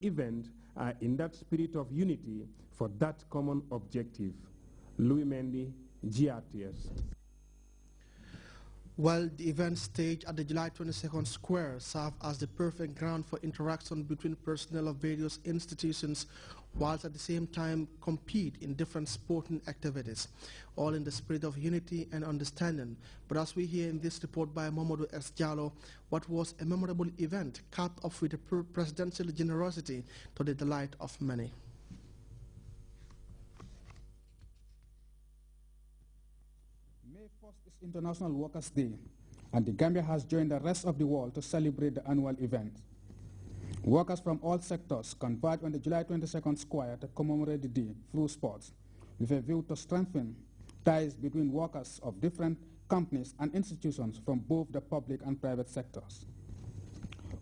event in that spirit of unity for that common objective. Louis Mendy, GRTS. Well, the event staged at the July 22nd Square served as the perfect ground for interaction between personnel of various institutions, whilst at the same time compete in different sporting activities, all in the spirit of unity and understanding. But as we hear in this report by Mamadou S. Jallo, what was a memorable event capped off with a presidential generosity to the delight of many. May 1st is International Workers' Day, and the Gambia has joined the rest of the world to celebrate the annual event. Workers from all sectors converge on the July 22nd Square to commemorate the day through sports, with a view to strengthen ties between workers of different companies and institutions from both the public and private sectors.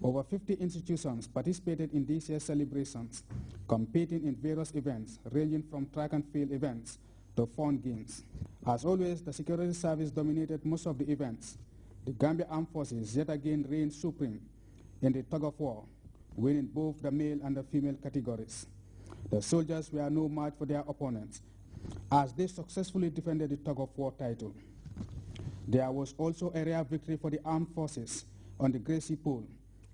Over 50 institutions participated in this year's celebrations, competing in various events ranging from track and field events to fun games. As always, the security service dominated most of the events. The Gambia Armed Forces yet again reigned supreme in the tug of war, winning both the male and the female categories. The soldiers were no match for their opponents, as they successfully defended the tug of war title. There was also a rare victory for the armed forces on the Gracie Pole,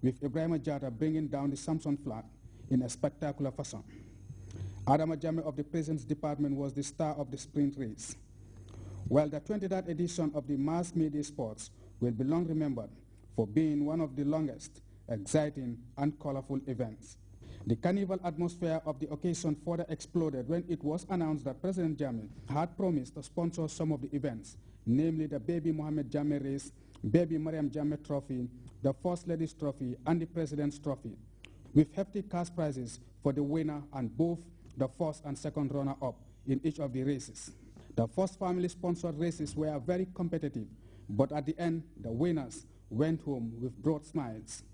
with Ibrahima Jata bringing down the Samson flag in a spectacular fashion. Adama Jammeh of the Prisons Department was the star of the sprint race. While the 23rd edition of the Mass Media Sports will be long remembered for being one of the longest, exciting, and colorful events. The carnival atmosphere of the occasion further exploded when it was announced that President Jammeh had promised to sponsor some of the events, namely the Baby Mohammed Jammeh Race, Baby Mariam Jammeh Trophy, the First Lady's Trophy, and the President's Trophy, with hefty cash prizes for the winner and both the first and second runner-up in each of the races. The first family-sponsored races were very competitive, but at the end, the winners went home with broad smiles,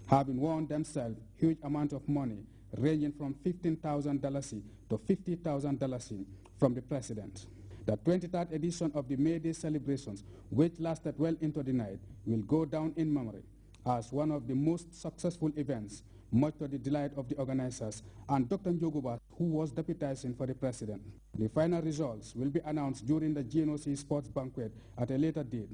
having won themselves huge amount of money, ranging from $15,000 to $50,000 from the President. The 23rd edition of the May Day celebrations, which lasted well into the night, will go down in memory as one of the most successful events, much to the delight of the organizers and Dr. Njoguba, who was deputizing for the President. The final results will be announced during the GNOC Sports Banquet at a later date.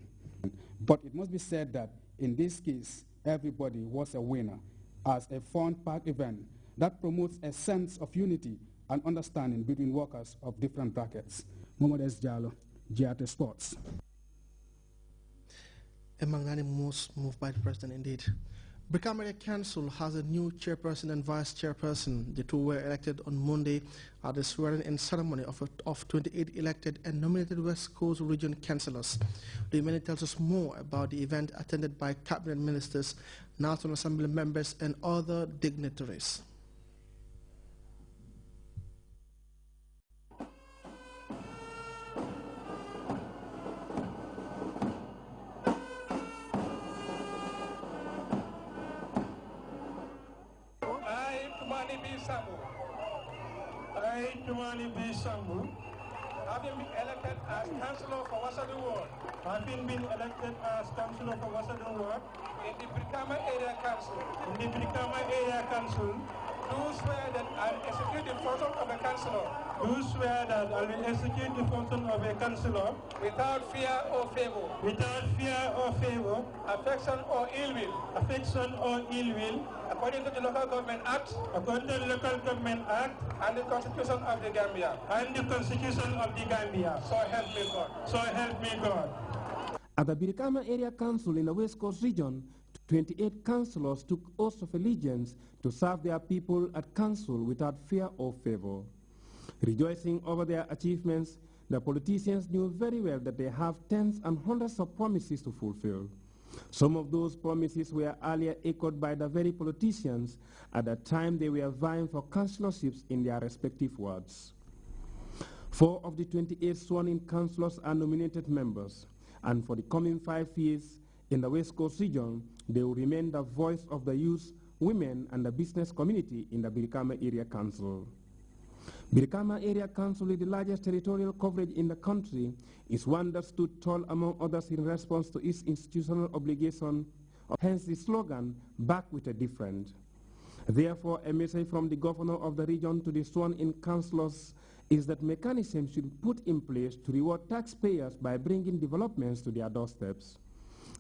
But it must be said that in this case, everybody was a winner, as a fun-packed event that promotes a sense of unity and understanding between workers of different brackets. Mohamed S. Jallo, GRTS Sports. A magnanimous move by the President indeed. Brikama Area Council has a new chairperson and vice chairperson. The two were elected on Monday at the swearing-in ceremony of 28 elected and nominated West Coast Region councillors. The Many tells us more about the event attended by cabinet ministers, National Assembly members, and other dignitaries. I, Tumani B. Sambu, having been elected as Councillor for Wasadu Ward, having been elected as Councillor for Wasadu Ward in the Brikama Area Council, do swear that I will execute the function of a councillor. Do swear that I will execute the function of a councillor without fear or favor. Without fear or favor. Affection or ill will. Affection or ill will. According to the Local Government Act. According to the Local Government Act. And the Constitution of the Gambia. And the Constitution of the Gambia. So help me God. So help me God. At the Brikama Area Council in the West Coast region, 28 councillors took oaths of allegiance to serve their people at council without fear or favor. Rejoicing over their achievements, the politicians knew very well that they have tens and hundreds of promises to fulfill. Some of those promises were earlier echoed by the very politicians at the time they were vying for councilorships in their respective wards. 4 of the 28 sworn-in councillors are nominated members, and for the coming 5 years in the West Coast region, they will remain the voice of the youth, women, and the business community in the Brikama Area Council. Brikama Area Council, with the largest territorial coverage in the country, is one that stood tall among others in response to its institutional obligation, hence the slogan, "Back with a Different." Therefore, a message from the governor of the region to the sworn-in councillors is that mechanisms should be put in place to reward taxpayers by bringing developments to their doorsteps.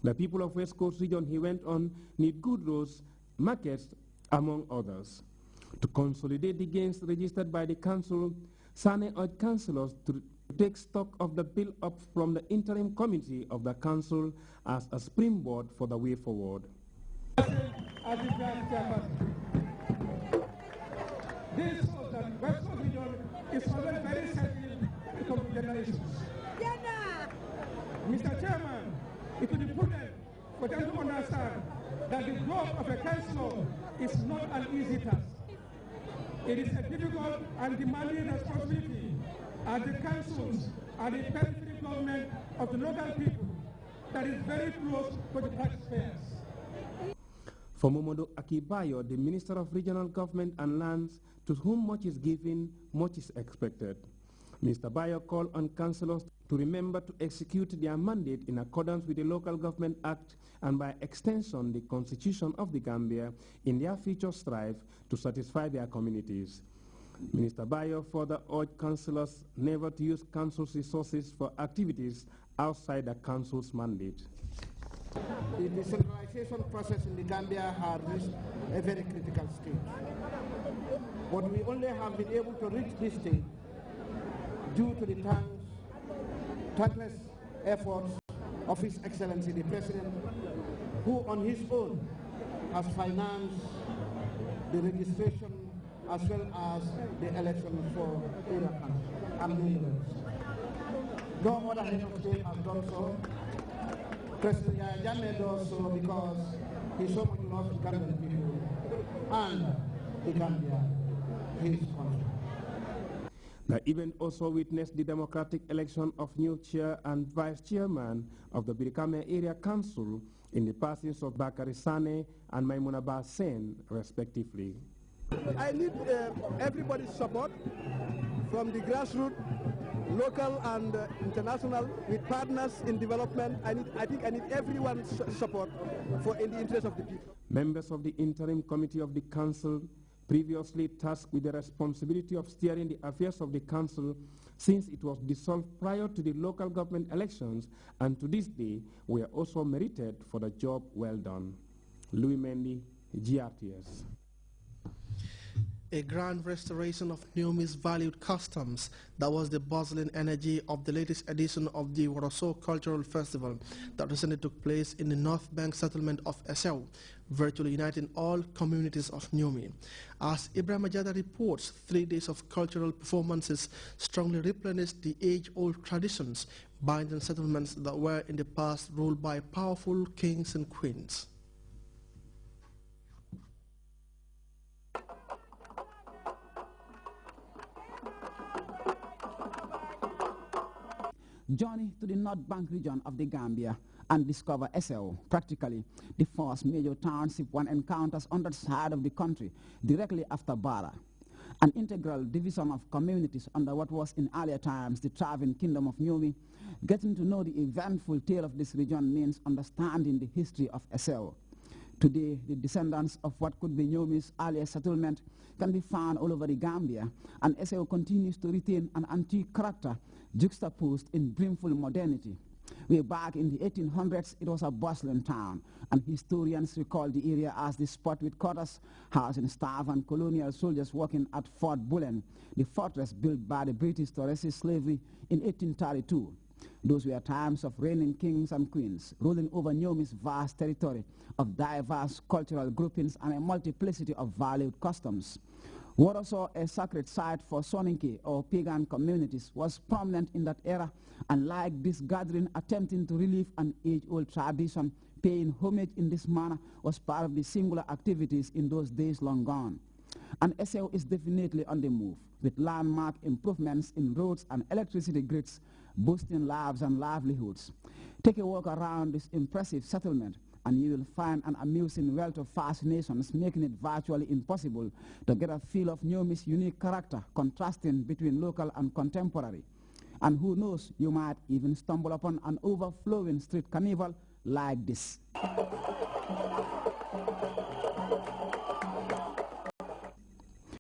The people of West Coast region, he went on, need good roads, markets, among others. To consolidate the gains registered by the council, Sane urged councillors to take stock of the build-up from the interim committee of the council as a springboard for the way forward. This shows that West Coast region is always very sensitive to come to generations. Mr. Chairman, it will be prudent for them to understand that the growth of a council is not an easy task. It is a difficult and demanding responsibility as the councils are the periphery government of the local people that is very close to the taxpayers. For Momodo Akibayo, the Minister of Regional Government and Lands, to whom much is given, much is expected. Mr. Bayo called on councillors to remember to execute their mandate in accordance with the Local Government Act and by extension the Constitution of the Gambia in their future strive to satisfy their communities. Minister Bayo further urged councillors never to use council's resources for activities outside the council's mandate. The decentralization process in the Gambia has reached a very critical stage. But we only have been able to reach this stage due to the thankless efforts of His Excellency the President, who on his own has financed the registration as well as the election for area council and neighbors. No other head of state has done so. President Yahya Jammeh does so because he so much loves the Gambian people and the Gambia, his country. The event also witnessed the democratic election of new chair and vice chairman of the Birikame Area Council in the persons of Bakari Sane and Maimuna Ba Sen, respectively. I need everybody's support from the grassroots, local and international, with partners in development. I think I need everyone's support in the interest of the people. Members of the interim committee of the council, previously tasked with the responsibility of steering the affairs of the council since it was dissolved prior to the local government elections, and to this day were also merited for the job well done. Louis Mendy, GRTS. A grand restoration of Naomi's valued customs, that was the bustling energy of the latest edition of the Waraso Cultural Festival that recently took place in the North Bank settlement of Esau, virtually uniting all communities of Naomi. As Ibrahim Ajada reports, 3 days of cultural performances strongly replenished the age-old traditions binding settlements that were in the past ruled by powerful kings and queens. Journey to the North Bank region of the Gambia and discover Esau, practically the first major township one encounters on that side of the country, directly after Bara. An integral division of communities under what was in earlier times the thriving kingdom of Naomi. Getting to know the eventful tale of this region means understanding the history of Esau. Today, the descendants of what could be Naomi's earlier settlement can be found all over the Gambia, and Esau continues to retain an antique character juxtaposed in brimful modernity. Way back in the 1800s, it was a bustling town, and historians recall the area as the spot with quarters housing staff and colonial soldiers working at Fort Bullen, the fortress built by the British to resist slavery in 1832. Those were times of reigning kings and queens, ruling over Naomi's vast territory of diverse cultural groupings and a multiplicity of valued customs. What also a sacred site for Soninke or pagan communities was prominent in that era, and like this gathering attempting to relive an age-old tradition, paying homage in this manner was part of the singular activities in those days long gone. And Esau is definitely on the move, with landmark improvements in roads and electricity grids, boosting lives and livelihoods. Take a walk around this impressive settlement, and you will find an amusing wealth of fascinations, making it virtually impossible to get a feel of Naomi's unique character, contrasting between local and contemporary. And who knows, you might even stumble upon an overflowing street carnival like this.